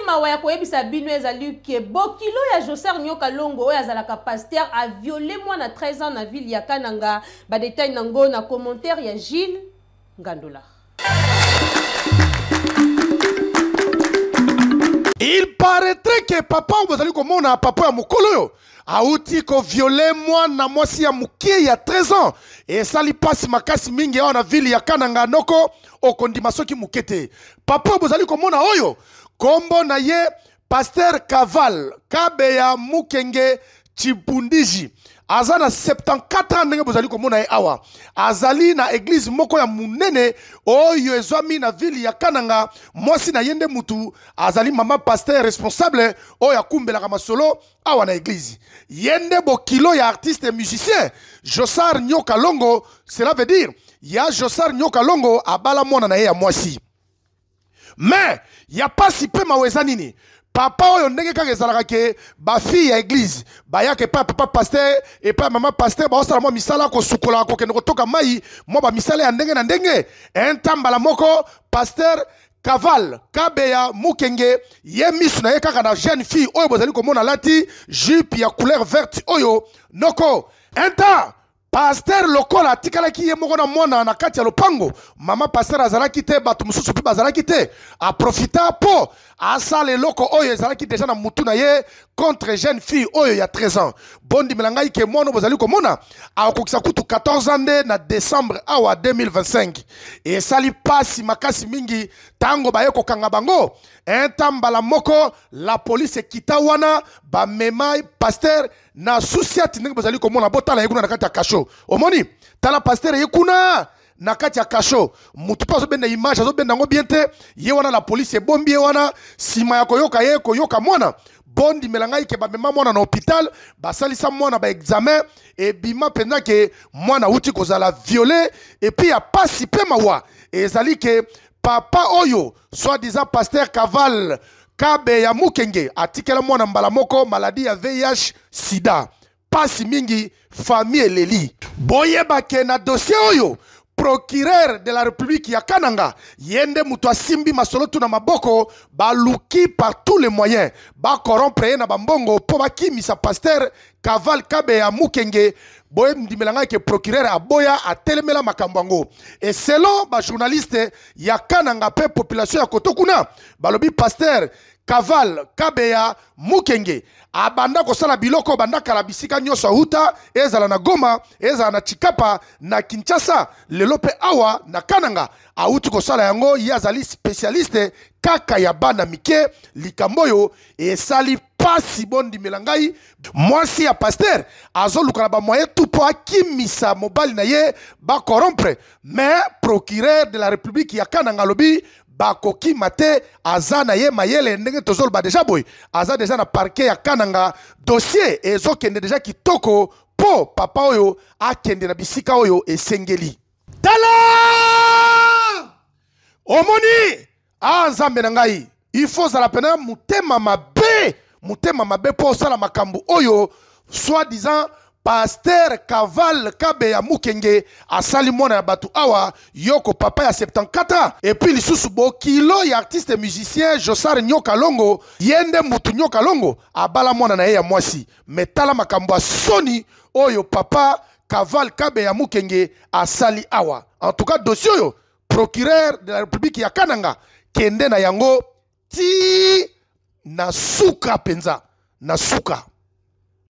mawa ya koyebisa bino ezali ke bokilo ya Joser Nyoka Longo oyo azalaka pasteur a violé moi na 13 ans na ville ya Kananga. Ba détail nango na commentaire ya Gilles Ngandola. Il paraîtrait que papa obozali komona papa ya mokolo auti ko violer moi na mwasi ya mukie ya 13 ans et sali pasi makasi mingi ya na ville ya Kananga noko okondima soki mukete. Papa obozali komona oyo kombo na ye Pasteur Kaval Kabeya Mukenge Chibundiji azana 74 ans ndenge bozali komona ye awa azali na église moko ya munene oyo ezwami na ville ya Kananga mwasi na yende mutu azali mama pasteur responsable oyo akumbelaka masolo awa na église yende bokilo ya artiste et musicien Joser Nyoka Longo. Cela veut dire ya Joser Nyoka Longo abala mwana na ye ya mwasi mais ya pasi pe maweza nini papa oyo ndenge kaka ezalaka ke ba fille ya église bayaka epa papa pasteur epa mama pasteur baosala mwa misala kosukola kokende kotoka mai mwa ba misala ya ndenge na ndenge entambala moko pasteur Kaval Kabeya Mukenge ye misu na ye kaka na jeune fille oyo bozali komona lati jupe ya couleur verte oyo noko enta pasteur lokola tikalaki ye moko na mwana na kati ya lopango mama pasteur azalaki te bato mususu pe bazalaki te a profita po asala eloko oyo ezalaki deja na mutu na ye contre jeune fille oyo ya 13 ans bondi melangai ke mwana bozali komona akokisa kutu 14 ans nde na décembre awa 2025 et sali pasi makasi mingi tango baye kokanga bango entambala moko la police ekita wana ba memai pasteur na susiati ndenge bozali komona botala yekuna na kati ya kasho omoni tala pasteur yekuna na kati ya kasho mutu pa azobenda image azobenda ngo bien te ye wana la police ebombi ye wana sima ya koyoka ye koyoka mwana bondi melangai ke bamema mwana na hôpital basalisa mwana ba examen et bima penda ke mwana uti kozala violé et puis ya pasi pe mawa ezali ke papa oyo soi-disant pasteur Kaval Kabeya Mukenge atikela mwana mbala moko maladie ya VIH sida pasi mingi famille eleli boyeba ke na dossier oyo procureur de la République ya Kananga yende mutu asimbi masolo tu na maboko baluki par tous les moyens ba corrompre ye na bambongo po bakimisa pasteur Kaval Kabeya Mukenge boye ndimelanga ke procureur aboya atelemela makambo yango et selon ba journaliste ya Kananga pe population ya kotokuna balobi pasteur Kaval Kabeya Mukenge abanda kosala biloko banda kala bisika nyoso huta ezala na Goma ezala na Chikapa na Kinshasa lelo pe awa na Kananga auti kosala yango yazali spécialiste kaka ya bana mike likamboyo esali pasi bondi melangai mwasi ya pasteur azoluka na ba moyen tout po akimisa mobali na ye ba corrompre mais procureur de la République ya Kananga lobi bakoki mate azana ye mayele ndenge tozoloba deja boy aza deja na parquet ya Kananga dossier ezokende deja kitoko po papa oyo akende na bisika oyo esengeli tala omoni nzambe na ngai il faut zala pena mutema mabe po sala makambu oyo soi-disant pasteur Kaval Kabeya Mukenge asali mwana ya batu awa yoko papa ya 74 et puis lisusu bokilo ya artiste et musicien Joser Nyoka Longo yende mutu Nyoka Longo abala mwana na ye ya mwasi metala makambo soni oyo papa Kaval Kabeya Mukenge asali awa en tout cas dossier oyo procureur de la République ya Kananga kende na yango ti na suka penza na suka